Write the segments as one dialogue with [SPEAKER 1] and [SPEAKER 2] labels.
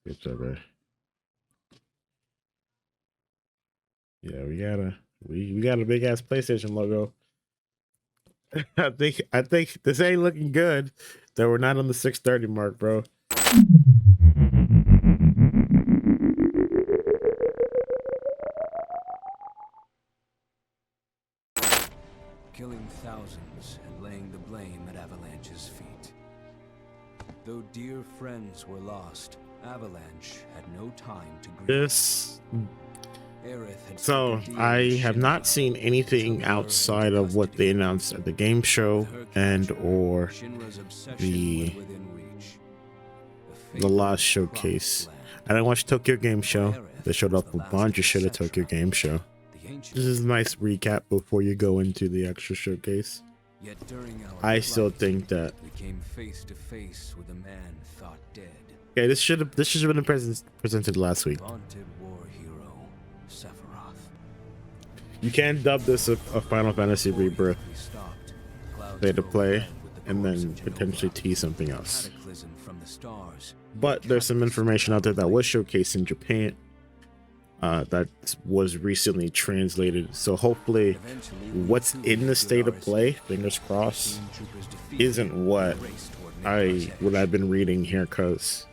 [SPEAKER 1] Good job, bro. Yeah, we got a big ass PlayStation logo. I think this ain't looking good that we're not on the 630 mark, bro.
[SPEAKER 2] Killing thousands and laying the blame at Avalanche's feet. Though dear friends were lost, Avalanche had no time to grieve.
[SPEAKER 1] So I have not seen anything outside of what they announced at the game show and or the last showcase. I didn't watch Tokyo Game Show. They showed up a bunch of shit at Tokyo Game Show. This is a nice recap before you go into the actual showcase. I still think that okay, this should have been presented last week. You can dub this a Final Fantasy Rebirth play to play and then potentially tease something else. But there's some information out there that was showcased in Japan that was recently translated. So hopefully what's in the state of play, fingers crossed, isn't what I've been reading here, because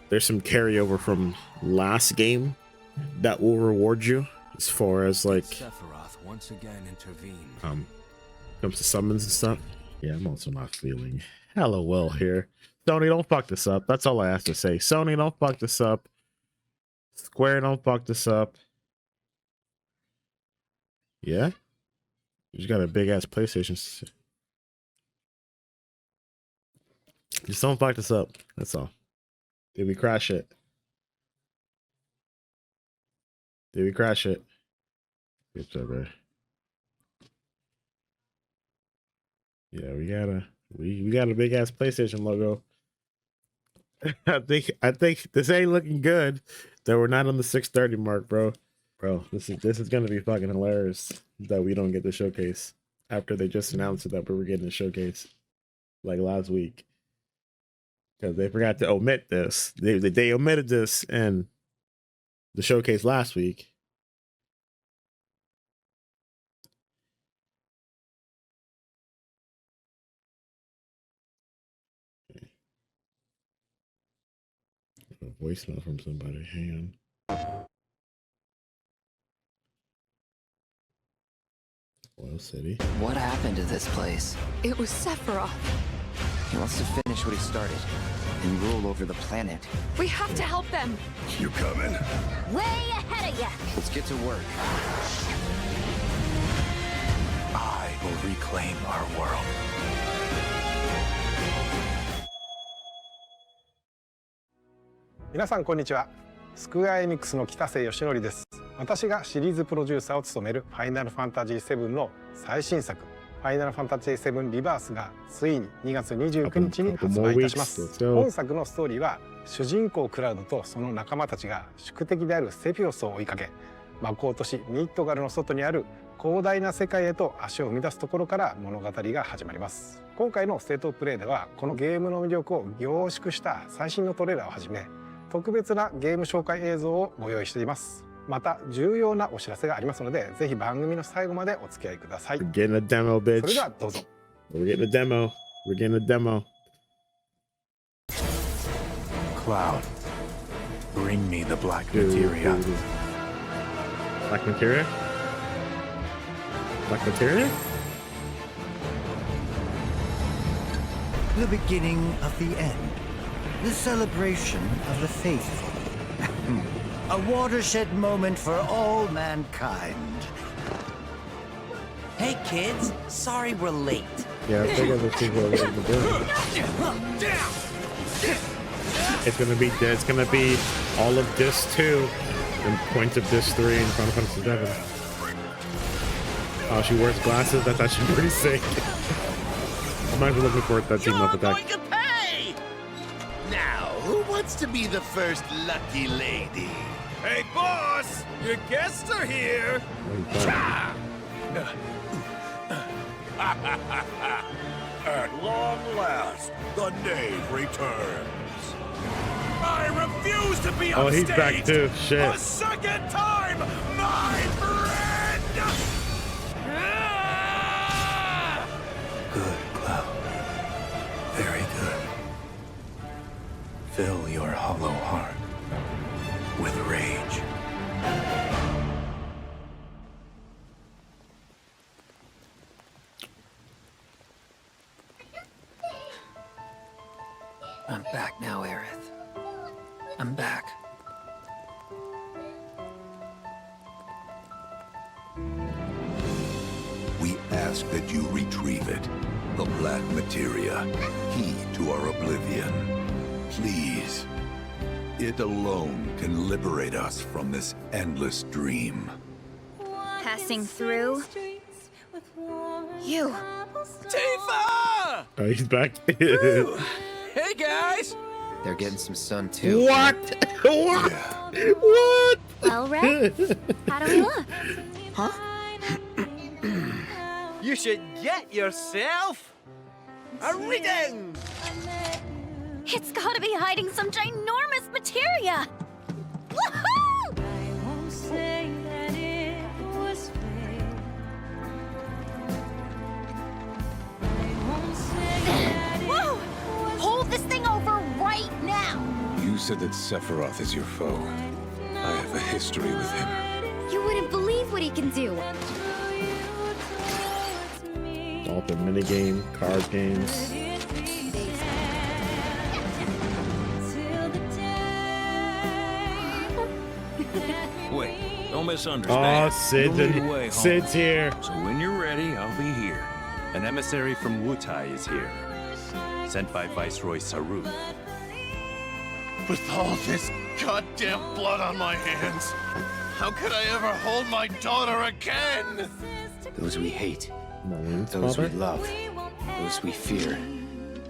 [SPEAKER 1] there's some carryover from last game that will reward you as far as like comes to summons and stuff. Yeah, I'm also not feeling hella well here. Sony, don't fuck this up. That's all I have to say. Sony, don't fuck this up. Square, don't fuck this up. Yeah? You just got a big ass PlayStation. Just don't fuck this up. That's all. Did we crash it? Did we crash it? Good job, bro. Yeah, we got a big ass PlayStation logo. I think this ain't looking good that we're not on the 630 mark, bro. Bro, this is gonna be fucking hilarious that we don't get the showcase after they just announced it that we were getting a showcase like last week, because they forgot to omit this. They omitted this in the showcase last week. A voicemail from somebody. Hang on. Oil City.
[SPEAKER 3] What happened to this place?
[SPEAKER 4] It was Sephiroth.
[SPEAKER 3] He wants to finish what he started and rule over the planet.
[SPEAKER 4] We have to help them.
[SPEAKER 5] You coming?
[SPEAKER 4] Way ahead of you.
[SPEAKER 3] Let's get to work.
[SPEAKER 5] I will reclaim our world.
[SPEAKER 6] 皆さんこんにちは。スクエアエニックスの北瀬義則です。私がシリーズプロデューサーを務めるファイナルファンタジー7の最新作ファイナルファンタジー7リバースがついに2月29日に発売いたします。本作のストーリーは主人公クラウドとその仲間たちが宿敵であるセフィロスを追いかけ、魔法都市ミッドガルの外にある広大な世界へと足を踏み出すところから物語が始まります。今回のステートプレイではこのゲームの魅力を凝縮した最新のトレーラーをはじめ特別なゲーム紹介映像をご用意しています。また重要なお知らせがありますので、ぜひ番組の最後までお付き合いください。
[SPEAKER 1] We're getting a demo, bitch.
[SPEAKER 6] それではどうぞ。
[SPEAKER 1] We're getting a demo. We're getting a demo.
[SPEAKER 5] Cloud, bring me the black materia.
[SPEAKER 1] Black materia? Black materia?
[SPEAKER 7] The beginning of the end. The celebration of the faithful. A watershed moment for all mankind.
[SPEAKER 8] Hey kids, sorry we're late.
[SPEAKER 1] Yeah, I think other people are looking to do. It's gonna be all of Disc 2 and points of Disc 3 in Final Fantasy VII. Oh, she wears glasses? That's actually pretty sick. I'm actually looking forward to that team up attack.
[SPEAKER 5] Who wants to be the first lucky lady? Hey, boss! Your guests are here! At long last, the knave returns. I refuse to be
[SPEAKER 1] Oh, he's back
[SPEAKER 5] upstaged
[SPEAKER 1] too. Shit.
[SPEAKER 5] a second time, my friend!
[SPEAKER 2] Good, Cloud. Very good. Fill your hollow heart with rage.
[SPEAKER 3] I'm back now, Aerith. I'm back.
[SPEAKER 9] We ask that you retrieve it. The Black Materia, key to our oblivion. Please. It alone can liberate us from this endless dream.
[SPEAKER 4] Passing through. You.
[SPEAKER 5] Tifa!
[SPEAKER 1] Oh, he's back.
[SPEAKER 5] Hey, guys!
[SPEAKER 3] They're getting some sun too.
[SPEAKER 1] What? What? What?
[SPEAKER 4] Well, Red, how do we look?
[SPEAKER 8] You should get yourself a reading!
[SPEAKER 4] It's gotta be hiding some ginormous materia! Woohoo! Whoa! Hold this thing over right now!
[SPEAKER 9] You said that Sephiroth is your foe. I have a history with him.
[SPEAKER 4] You wouldn't believe what he can do.
[SPEAKER 1] All the minigame, card games.
[SPEAKER 10] Wait, don't
[SPEAKER 1] Oh,
[SPEAKER 10] misunderstand.
[SPEAKER 1] Sid's here.
[SPEAKER 10] So when you're ready, I'll be here.
[SPEAKER 2] An emissary from Wutai is here, sent by Viceroy Saru.
[SPEAKER 5] With all this goddamn blood on my hands, how could I ever hold my daughter again?
[SPEAKER 3] Those we hate,
[SPEAKER 1] Malevolent
[SPEAKER 3] those we
[SPEAKER 1] father?
[SPEAKER 3] love, those we fear.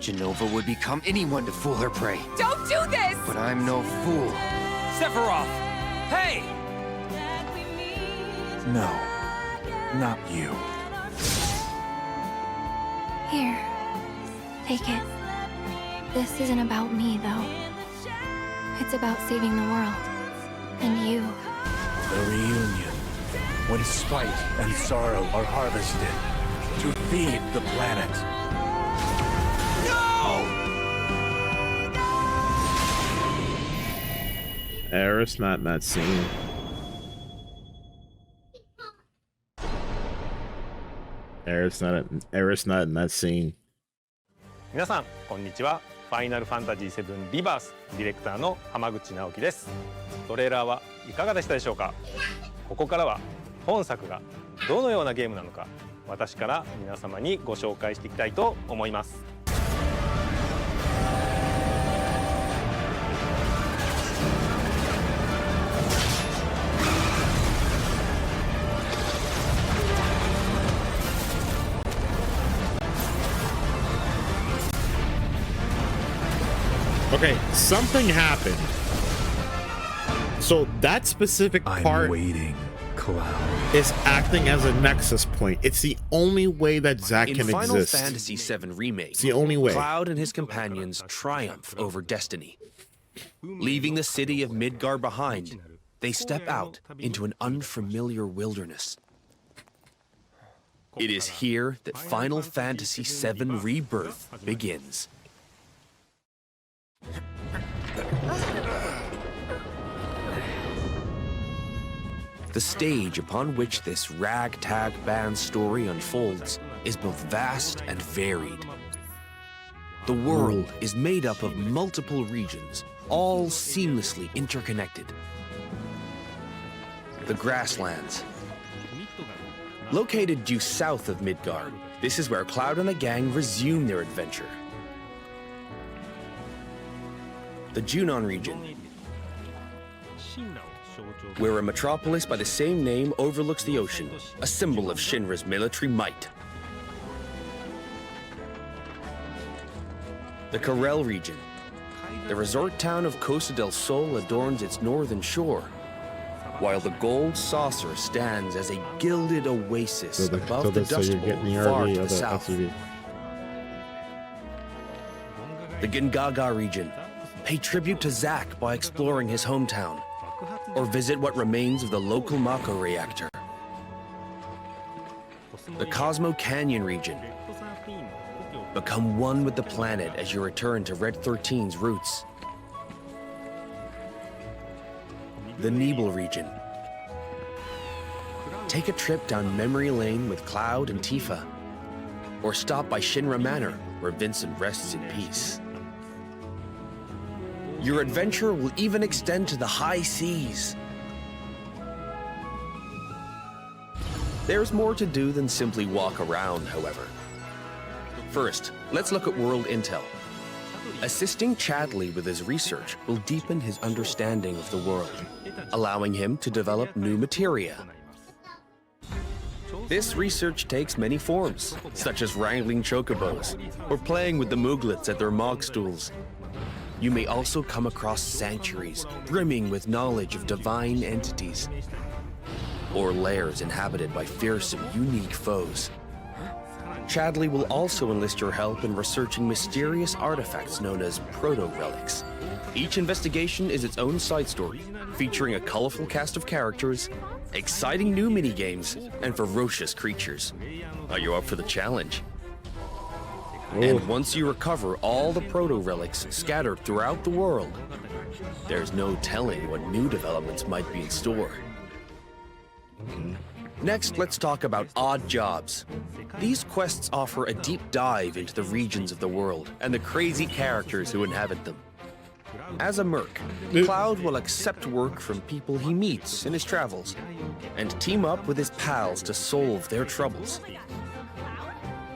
[SPEAKER 3] Genova would become anyone to fool her prey.
[SPEAKER 4] Don't do this!
[SPEAKER 3] But I'm no fool.
[SPEAKER 8] Sephiroth! Hey!
[SPEAKER 2] No, not you.
[SPEAKER 4] Here. Take it. This isn't about me, though. It's about saving the world. And you.
[SPEAKER 2] The reunion, when spite and sorrow are harvested to feed the planet.
[SPEAKER 1] Aerith's not in that scene. Aerith's not in that scene.
[SPEAKER 6] 皆さんこんにちは。ファイナルファンタジー7リバースディレクターの浜口直樹です。トレーラーはいかがでしたでしょうか。ここからは本作がどのようなゲームなのか、私から皆様にご紹介していきたいと思います。
[SPEAKER 1] Okay, something happened. So that specific part
[SPEAKER 2] waiting, Cloud.
[SPEAKER 1] is acting as a nexus point. It's the only way that Zack
[SPEAKER 11] In
[SPEAKER 1] can
[SPEAKER 11] Final
[SPEAKER 1] exist.
[SPEAKER 11] Fantasy VII Remake,
[SPEAKER 1] It's the only way.
[SPEAKER 11] Cloud and his companions triumph over destiny. Leaving the city of Midgar behind, they step out into an unfamiliar wilderness. It is here that Final Fantasy VII Rebirth begins. The stage upon which this ragtag band story unfolds is both vast and varied. The world is made up of multiple regions, all seamlessly interconnected. The Grasslands. Located due south of Midgar, this is where Cloud and the gang resume their adventure. The Junon region, where a metropolis by the same name overlooks the ocean, a symbol of Shinra's military might. The Corel region. The resort town of Costa del Sol adorns its northern shore, while the gold saucer stands as a gilded oasis above the Dust Bowl far to the south. The Gingaga region. pay tribute to Zack by exploring his hometown, or visit what remains of the local Mako reactor. The Cosmo Canyon region. Become one with the planet as you return to Red 13's roots. The Nebel region. Take a trip down memory lane with Cloud and Tifa, or stop by Shinra Manor, where Vincent rests in peace. Your adventure will even extend to the high seas. There's more to do than simply walk around, however. First, let's look at world intel. Assisting Chadley with his research will deepen his understanding of the world, allowing him to develop new materia. This research takes many forms, such as wrangling chocobos, or playing with the Mooglets at their mog stools. You may also come across sanctuaries brimming with knowledge of divine entities, or lairs inhabited by fearsome, unique foes. Chadley will also enlist your help in researching mysterious artifacts known as proto-relics. Each investigation is its own side story, featuring a colorful cast of characters, exciting new minigames, and ferocious creatures. Are you up for the challenge? Ooh. And once you recover all the proto-relics scattered throughout the world, there's no telling what new developments might be in store. Next, let's talk about odd jobs. These quests offer a deep dive into the regions of the world and the crazy characters who inhabit them. As a merc, Cloud will accept work from people he meets in his travels and team up with his pals to solve their troubles.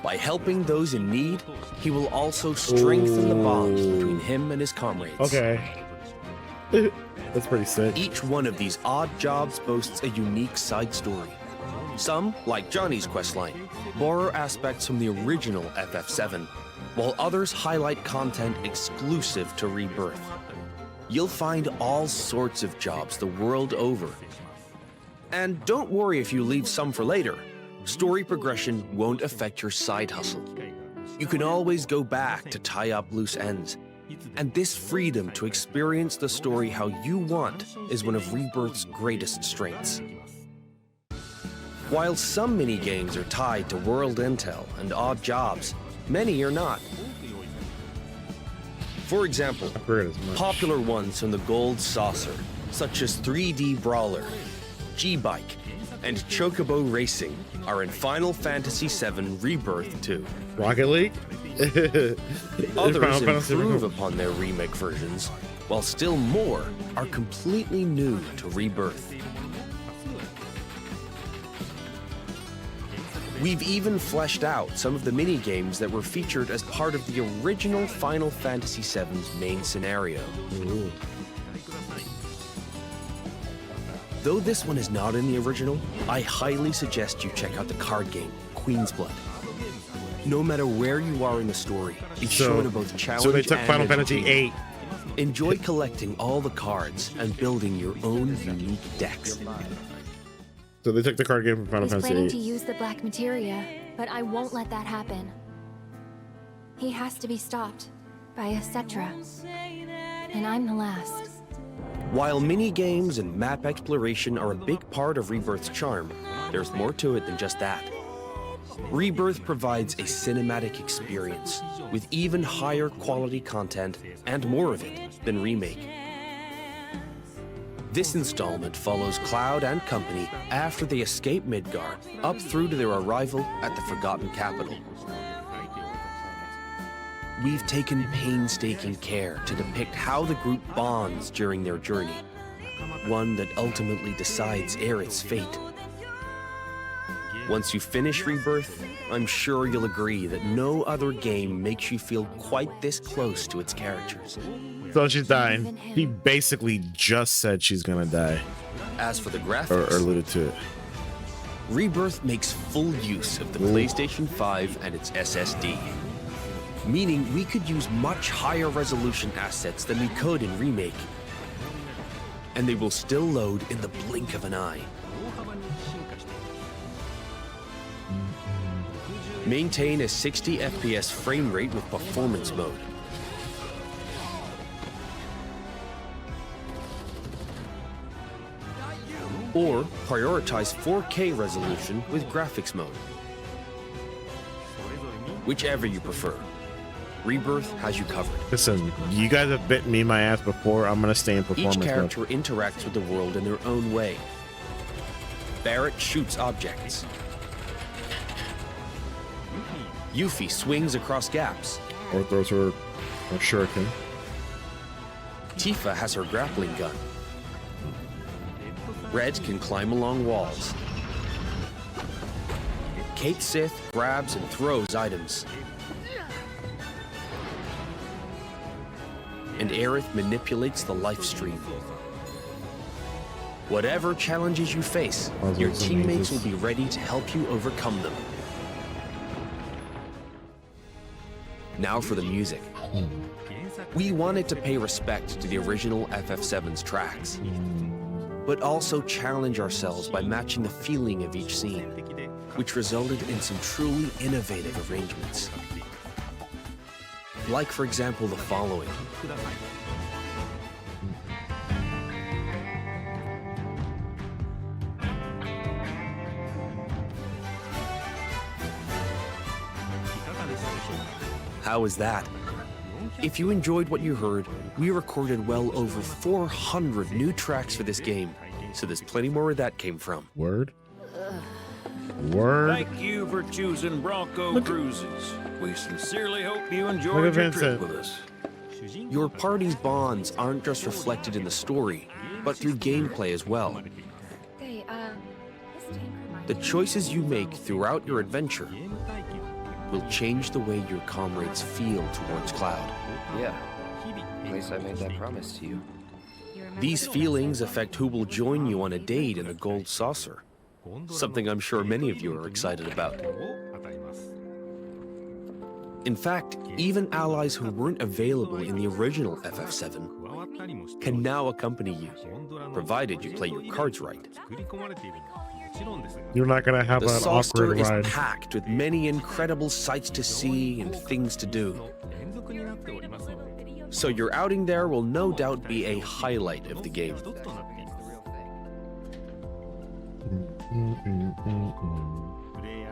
[SPEAKER 11] By helping those in need, he will also strengthen the bonds between him and his comrades.
[SPEAKER 1] Okay. That's pretty sick.
[SPEAKER 11] Each one of these odd jobs boasts a unique side story. Some, like Johnny's questline, borrow aspects from the original FF7, while others highlight content exclusive to Rebirth. You'll find all sorts of jobs the world over. And don't worry if you leave some for later. Story progression won't affect your side hustle. You can always go back to tie up loose ends. And this freedom to experience the story how you want is one of Rebirth's greatest strengths. While some minigames are tied to world intel and odd jobs, many are not. For example, popular ones from the Gold Saucer, such as 3D Brawler, G-Bike, and Chocobo Racing, are in Final Fantasy VII Rebirth 2.
[SPEAKER 1] Rocket League?
[SPEAKER 11] Others improve upon their remake versions, while still more are completely new to Rebirth. We've even fleshed out some of the mini-games that were featured as part of the original Final Fantasy VII's main scenario. Ooh. Though this one is not in the original, I highly suggest you check out the card game, Queen's Blood. No matter where you are in the story, it's shown in both challenge and
[SPEAKER 1] so they took Final Fantasy VIII.
[SPEAKER 11] Enjoy collecting all the cards and building your own unique decks.
[SPEAKER 1] So they took the card game from Final Fantasy VIII.
[SPEAKER 4] He's planning to use the black materia, but I won't let that happen. He has to be stopped by a Cetra, and I'm the last.
[SPEAKER 11] While mini-games and map exploration are a big part of Rebirth's charm, there's more to it than just that. Rebirth provides a cinematic experience with even higher quality content and more of it than Remake. This installment follows Cloud and company after they escape Midgar, up through to their arrival at the Forgotten Capital. We've taken painstaking care to depict how the group bonds during their journey, one that ultimately decides Aerith's fate. Once you finish Rebirth, I'm sure you'll agree that no other game makes you feel quite this close to its characters.
[SPEAKER 1] So she's dying. He basically just said she's gonna die.
[SPEAKER 11] As for the graphics,
[SPEAKER 1] or alluded to it.
[SPEAKER 11] Rebirth makes full use of the PlayStation 5 and its SSD, meaning we could use much higher resolution assets than we could in Remake. And they will still load in the blink of an eye. Maintain a 60 FPS frame rate with performance mode. or prioritize 4K resolution with graphics mode. Whichever you prefer, Rebirth has you covered.
[SPEAKER 1] Listen, you guys have bitten me in my ass before. I'm gonna stay in performance
[SPEAKER 11] Each
[SPEAKER 1] mode.
[SPEAKER 11] character interacts with the world in their own way. Barrett shoots objects. Yuffie swings across gaps.
[SPEAKER 1] Or throws her a shuriken.
[SPEAKER 11] Tifa has her grappling gun. Red can climb along walls. Kate Sith grabs and throws items. And Aerith manipulates the life stream. Whatever challenges you face, your teammates will be ready to help you overcome them. Now for the music. We wanted to pay respect to the original FF7's tracks, but also challenge ourselves by matching the feeling of each scene, which resulted in some truly innovative arrangements. Like, for example, the following. How is that? If you enjoyed what you heard, we recorded well over 400 new tracks for this game, so there's plenty more where that came from.
[SPEAKER 1] Word? Word?
[SPEAKER 10] Thank you for choosing Bronco Cruises. We sincerely hope you
[SPEAKER 1] Look
[SPEAKER 10] enjoyed
[SPEAKER 1] at
[SPEAKER 10] your trip
[SPEAKER 1] Vincent.
[SPEAKER 10] with us.
[SPEAKER 11] Your party's bonds aren't just reflected in the story, but through gameplay as well.
[SPEAKER 4] Hey,
[SPEAKER 11] The choices you make throughout your adventure will change the way your comrades feel towards Cloud.
[SPEAKER 3] Yeah. At least I made that promise to you.
[SPEAKER 11] These feelings affect who will join you on a date in a gold saucer, something I'm sure many of you are excited about. In fact, even allies who weren't available in the original FF7 can now accompany you, provided you play your cards right.
[SPEAKER 1] You're not gonna have
[SPEAKER 11] The
[SPEAKER 1] an
[SPEAKER 11] saucer
[SPEAKER 1] awkward
[SPEAKER 11] is
[SPEAKER 1] ride.
[SPEAKER 11] packed with many incredible sights to see and things to do. So your outing there will no doubt be a highlight of the game.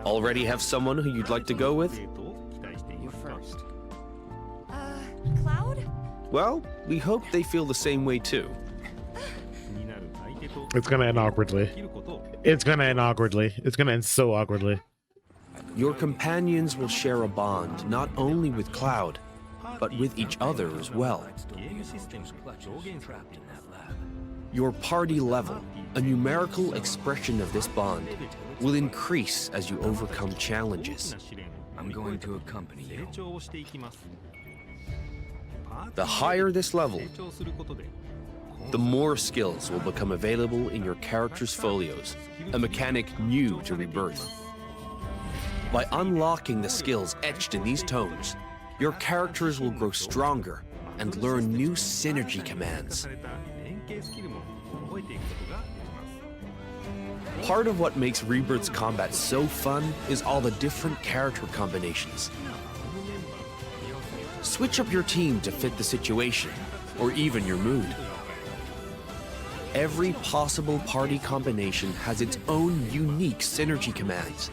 [SPEAKER 11] Already have someone who you'd like to go with?
[SPEAKER 3] You first.
[SPEAKER 4] Cloud?
[SPEAKER 11] Well, we hope they feel the same way too.
[SPEAKER 1] It's gonna end awkwardly. It's gonna end awkwardly. It's gonna end so awkwardly.
[SPEAKER 11] Your companions will share a bond not only with Cloud, but with each other as well. Your party level, a numerical expression of this bond, will increase as you overcome challenges.
[SPEAKER 2] I'm going to accompany you.
[SPEAKER 11] The higher this level, the more skills will become available in your character's folios, a mechanic new to Rebirth. By unlocking the skills etched in these tones, your characters will grow stronger and learn new synergy commands. Part of what makes Rebirth's combat so fun is all the different character combinations. Switch up your team to fit the situation, or even your mood. Every possible party combination has its own unique synergy commands.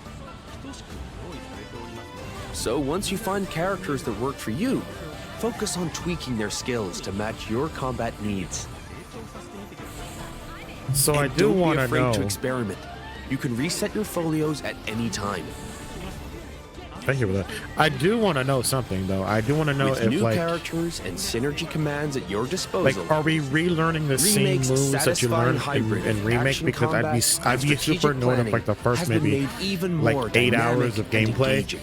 [SPEAKER 11] So once you find characters that work for you, focus on tweaking their skills to match your combat needs.
[SPEAKER 1] So I
[SPEAKER 11] And
[SPEAKER 1] do
[SPEAKER 11] don't
[SPEAKER 1] want
[SPEAKER 11] be
[SPEAKER 1] to
[SPEAKER 11] afraid
[SPEAKER 1] know.
[SPEAKER 11] to experiment. You can reset your folios at any time.
[SPEAKER 1] Thank you for that. I do want to know something though. I do want to know
[SPEAKER 11] With
[SPEAKER 1] if
[SPEAKER 11] new
[SPEAKER 1] like,
[SPEAKER 11] characters and synergy commands at your disposal.
[SPEAKER 1] are we relearning the same
[SPEAKER 11] Remake's
[SPEAKER 1] moves that you
[SPEAKER 11] satisfying
[SPEAKER 1] learned
[SPEAKER 11] hybrid
[SPEAKER 1] in
[SPEAKER 11] of
[SPEAKER 1] Remake?
[SPEAKER 11] action
[SPEAKER 1] Because
[SPEAKER 11] combat
[SPEAKER 1] I'd be
[SPEAKER 11] and
[SPEAKER 1] super
[SPEAKER 11] strategic
[SPEAKER 1] annoyed if like the
[SPEAKER 11] planning
[SPEAKER 1] first
[SPEAKER 11] has been
[SPEAKER 1] maybe
[SPEAKER 11] made even
[SPEAKER 1] like
[SPEAKER 11] more
[SPEAKER 1] 8 hours
[SPEAKER 11] dynamic
[SPEAKER 1] of
[SPEAKER 11] and
[SPEAKER 1] gameplay
[SPEAKER 11] engaging.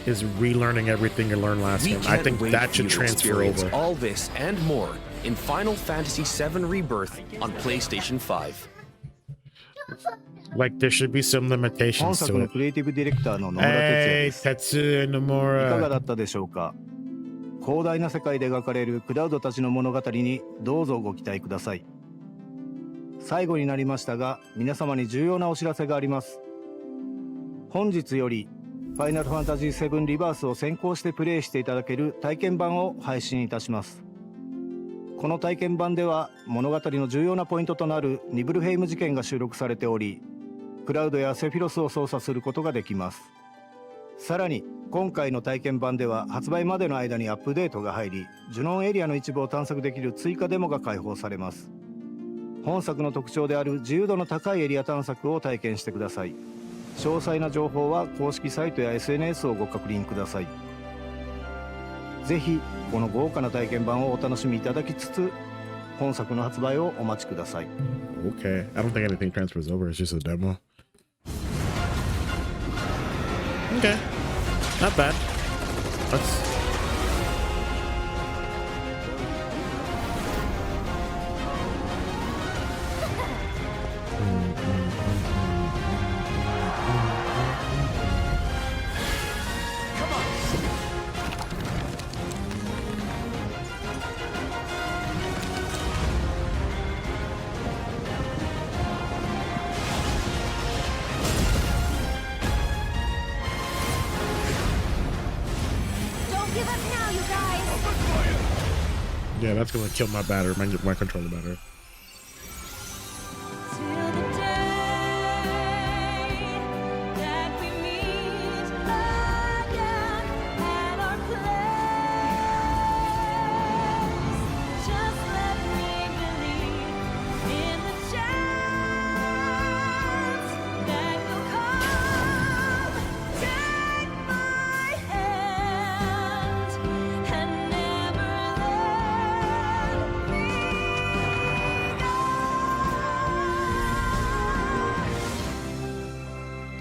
[SPEAKER 1] is relearning everything you learned last
[SPEAKER 11] We
[SPEAKER 1] game. I
[SPEAKER 11] can't
[SPEAKER 1] think
[SPEAKER 11] wait
[SPEAKER 1] that
[SPEAKER 11] for
[SPEAKER 1] should
[SPEAKER 11] you to
[SPEAKER 1] transfer
[SPEAKER 11] experience
[SPEAKER 1] over.
[SPEAKER 11] all this and more in Final Fantasy VII Rebirth on PlayStation 5.
[SPEAKER 1] Like there should be some
[SPEAKER 12] 本
[SPEAKER 1] limitations
[SPEAKER 12] 作
[SPEAKER 1] to
[SPEAKER 12] の
[SPEAKER 1] it.
[SPEAKER 12] クリエイティブディレクターの野村哲也
[SPEAKER 1] Hey,
[SPEAKER 12] です。
[SPEAKER 1] Tetsuya
[SPEAKER 12] いかが
[SPEAKER 1] Nomura.
[SPEAKER 12] だったでしょうか。広大な世界で描かれるクラウドたちの物語にどうぞご期待ください。最後になりましたが、皆様に重要なお知らせがあります。本日よりファイナルファンタジー7リバースを先行してプレイしていただける体験版を配信いたします。この体験版では物語の重要なポイントとなるニブルヘイム事件が収録されており、クラウドやセフィロスを操作することができます。さらに今回の体験版では発売までの間にアップデートが入り、ジュノンエリアの一部を探索できる追加デモが開放されます。本作の特徴である自由度の高いエリア探索を体験してください。詳細な情報は公式サイトや SNS をご確認ください。ぜひこの豪華な体験版をお楽しみいただきつつ、本作の発売をお待ちください。
[SPEAKER 1] Okay, I don't think anything transfers over. It's just a demo. Okay, not bad. Let's... Yeah, that's gonna kill my battery, my controller battery.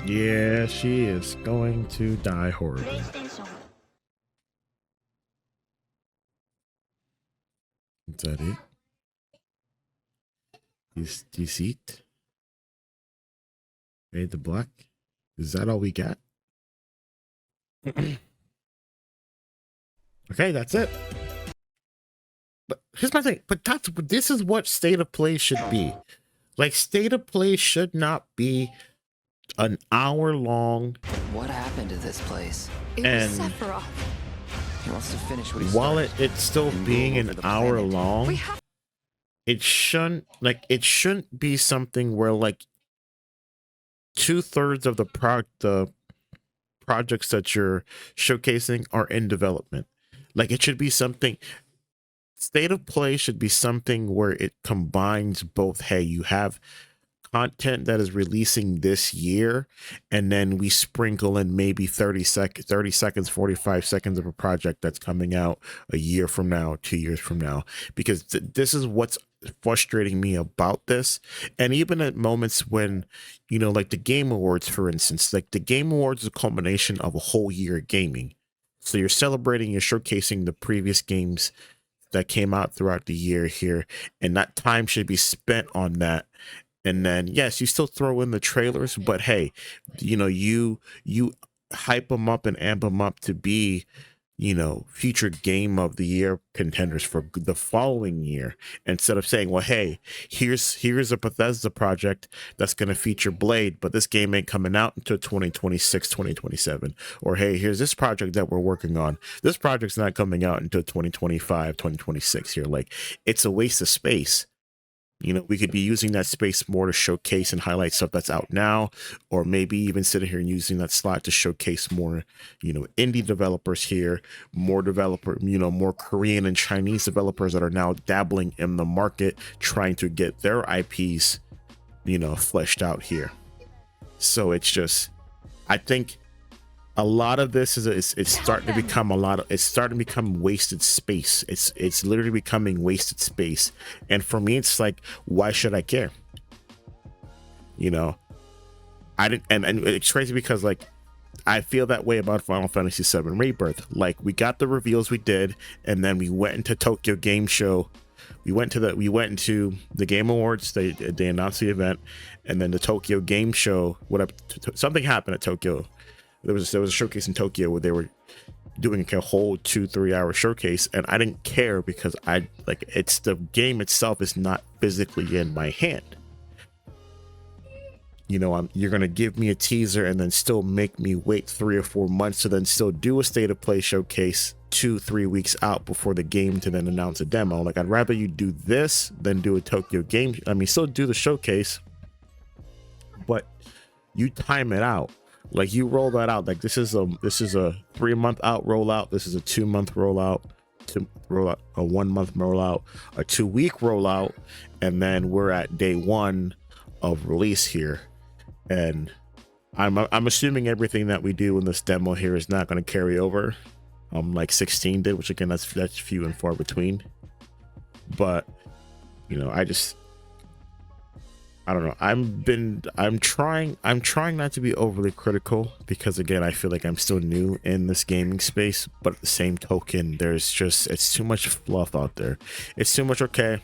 [SPEAKER 1] Yeah, she is going to die horribly. Is that it? You see it? Fade the black? Is that all we got? Okay, that's it. But here's my thing. But this is what state of play should be. Like, state of play should not be an hour long.
[SPEAKER 3] What happened to this place?
[SPEAKER 4] It was Sephiroth.
[SPEAKER 3] He wants to finish what he
[SPEAKER 1] While
[SPEAKER 3] started.
[SPEAKER 1] it's still being an hour long, it shouldn't be something where like 2/3 of the projects that you're showcasing are in development. Like, it should be something. State of play should be something where it combines both. Hey, you have content that is releasing this year, and then we sprinkle in maybe 30 seconds, 45 seconds of a project that's coming out a year from now, 2 years from now, because this is what's frustrating me about this. And even at moments when, you know, like the Game Awards, for instance, like the Game Awards is a culmination of a whole year of gaming. So you're celebrating, you're showcasing the previous games that came out throughout the year here, and that time should be spent on that. And then, yes, you still throw in the trailers, but hey, you know, you hype them up and amp them up to be, you know, future game of the year contenders for the following year, instead of saying, well, hey, here's a Bethesda project that's going to feature Blade, but this game ain't coming out until 2026, 2027. Or hey, here's this project that we're working on. This project's not coming out until 2025, 2026 here. Like, it's a waste of space. You know, we could be using that space more to showcase and highlight stuff that's out now, or maybe even sitting here and using that slot to showcase more, you know, indie developers here, more Korean and Chinese developers that are now dabbling in the market, trying to get their IPs, you know, fleshed out here. So it's just, I think a lot of this it's starting to become wasted space. It's literally becoming wasted space. And for me, it's like, why should I care? You know, I didn't, and it's crazy because like, I feel that way about Final Fantasy VII Rebirth. Like, we got the reveals we did, and then we went into Tokyo Game Show. We went into the Game Awards. They announced the event, and then the Tokyo Game Show. Something happened at Tokyo. There was a showcase in Tokyo where they were doing a whole 2-3 hour showcase, and I didn't care because it's the game itself is not physically in my hand. You know, you're gonna give me a teaser and then still make me wait 3 or 4 months to then still do a state of play showcase 2-3 weeks out before the game to then announce a demo. Like, I'd rather you do this than do a Tokyo game. I mean, still do the showcase, but you time it out. Like, you roll that out. Like, this is a 3-month out rollout. This is a 2-month rollout. A 1-month rollout, a 2-week rollout, and then we're at day 1 of release here. And I'm assuming everything that we do in this demo here is not going to carry over, like 16 did, which again, that's few and far between. But you know, I don't know. I'm trying not to be overly critical, because again, I feel like I'm still new in this gaming space, but at the same token, it's too much fluff out there. It's too much. Okay,